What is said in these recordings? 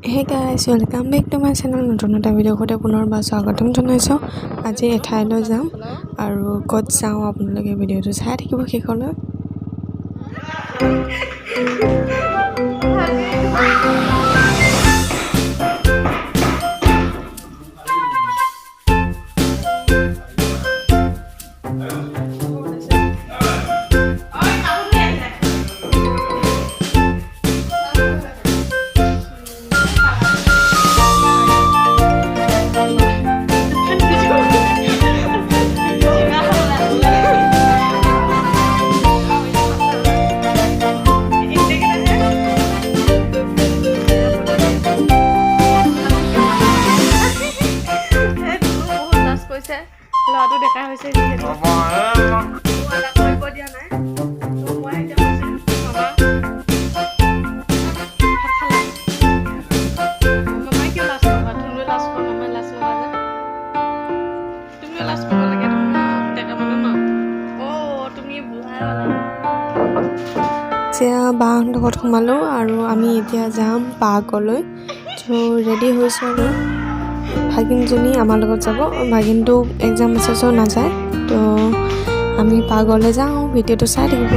Hey guys, welcome back to my channel. নতুন এটা video' সৈতে পুনৰবাৰ স্বাগতম জনাইছোঁ। আজি এঠাইলৈ যাম আৰু ক'ত যাওঁ আপোনালোকে ভিডিঅ'টো চাই থাকিব শেষলৈ। লটো দেখা হৈছে যিহেতু কৰিব দিয়া নাই তো মই এতিয়া মামা কিয় লাজ কৰিবা তুমি লাজ কৰা মামা লাজ নকৰা তুমি লাজ কৰিব লাগে দেখা মানে ন তুমি বুঢ়াই হ'লা এতিয়া বাহঁতৰ ঘৰত সোমালোঁ আৰু আমি এতিয়া যাম পাৰ্কলৈ তো ৰেডি হৈছোঁ আৰু ভাগিনজনী আমাৰ লগত যাব ভাগিনটো এক্সাম আছে চ' নাযায় তো আমি পাৰ্কলৈ যাওঁ ভিডিঅ'টো চাই থাকিব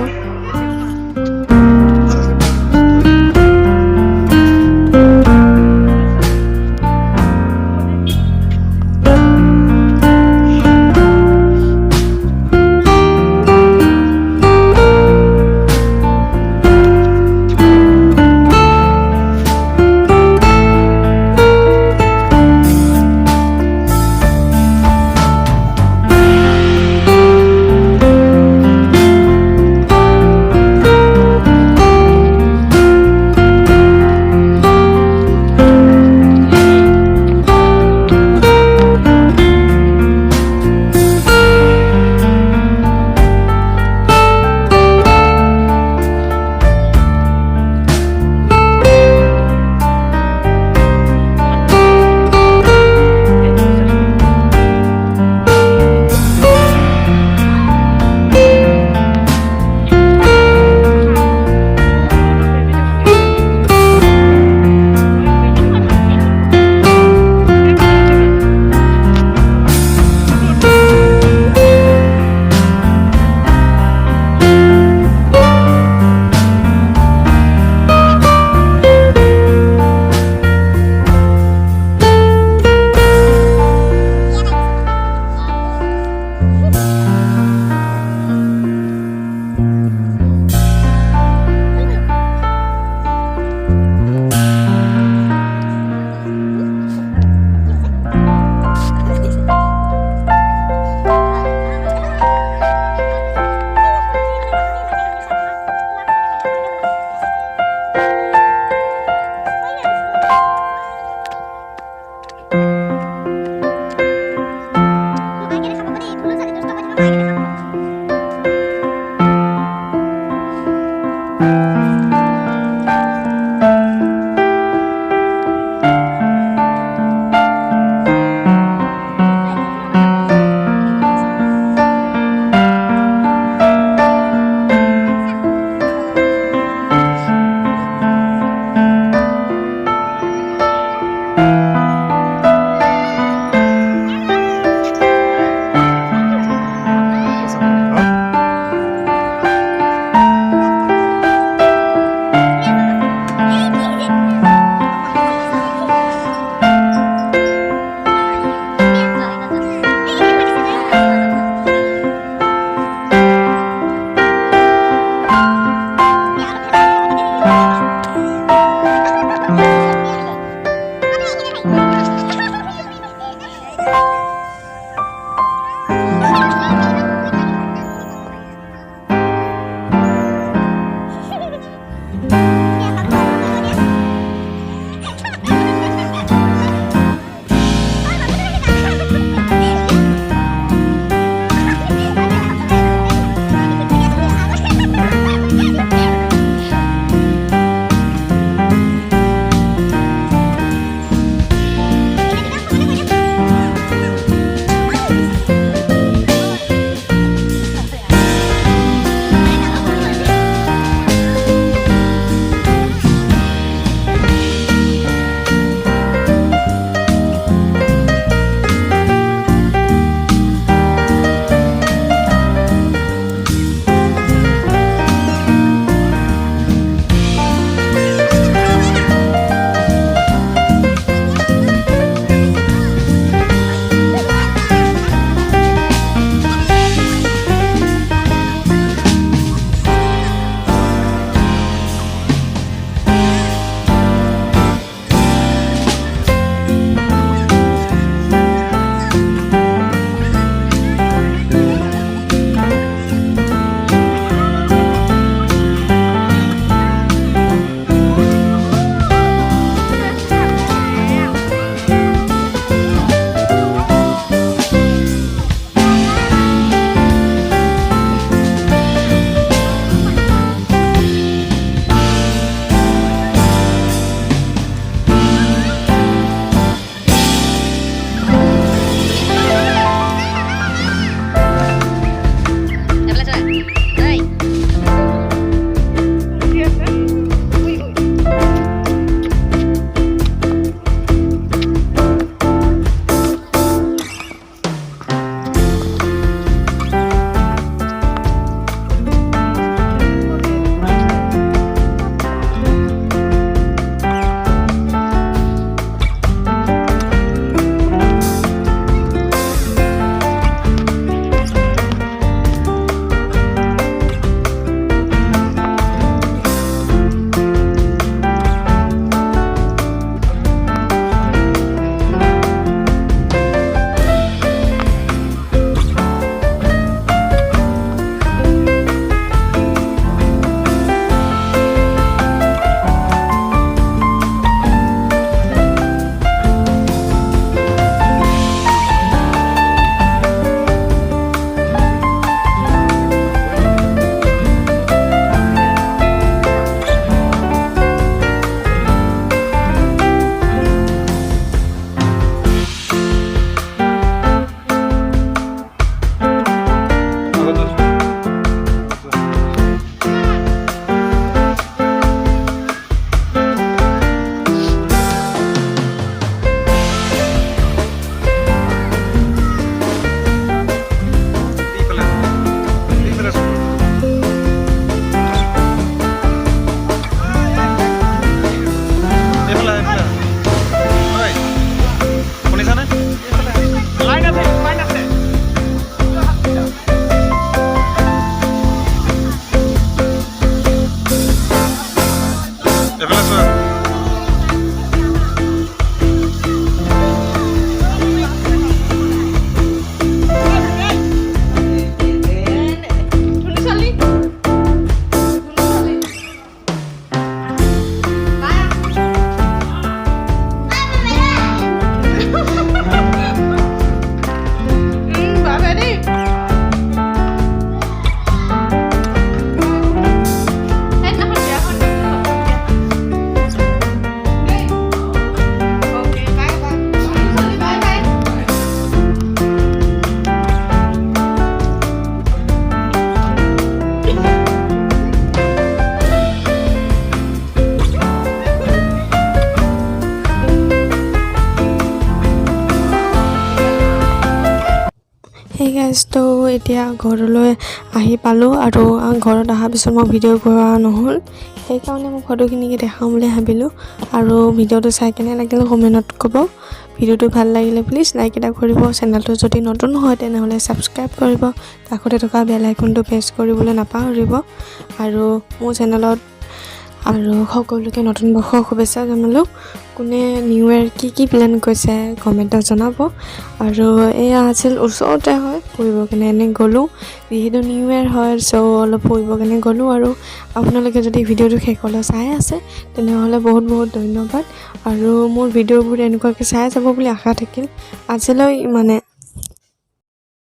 গাইজ তো এতিয়া ঘৰলৈ আহি পালোঁ আৰু ঘৰত অহাৰ পিছত মই ভিডিঅ' কৰা নহ'ল সেইকাৰণে মই ফটোখিনিকে দেখাম বুলি ভাবিলোঁ আৰু ভিডিঅ'টো চাই কেনে লাগিল কমেণ্টত ক'ব ভিডিঅ'টো ভাল লাগিলে প্লিজ লাইক এটা কৰিব চেনেলটো যদি নতুন হয় তেনেহ'লে ছাবস্ক্ৰাইব কৰিব কাষতে থকা বেল আইকনটো প্ৰেছ কৰিবলৈ নাপাহৰিব আৰু মোৰ চেনেলত আৰু সকলোকে নতুন বৰ্ষৰ শুভেচ্ছা জনালোঁ কোনে নিউ ইয়েৰ কি প্লেন কৰিছে কমেণ্টত জনাব আৰু এয়া আছিল ওচৰতে হয় ফুৰিব কাৰণে এনে গ'লোঁ যিহেতু নিউ ইয়েৰ হয় চ' অলপ ফুৰিব কাৰণে গ'লোঁ আৰু আপোনালোকে যদি ভিডিঅ'টো শেষলৈ চাই আছে তেনেহ'লে বহুত ধন্যবাদ আৰু মোৰ ভিডিঅ'বোৰ এনেকুৱাকৈ চাই যাব বুলি আশা থাকিল আজিলৈ মানে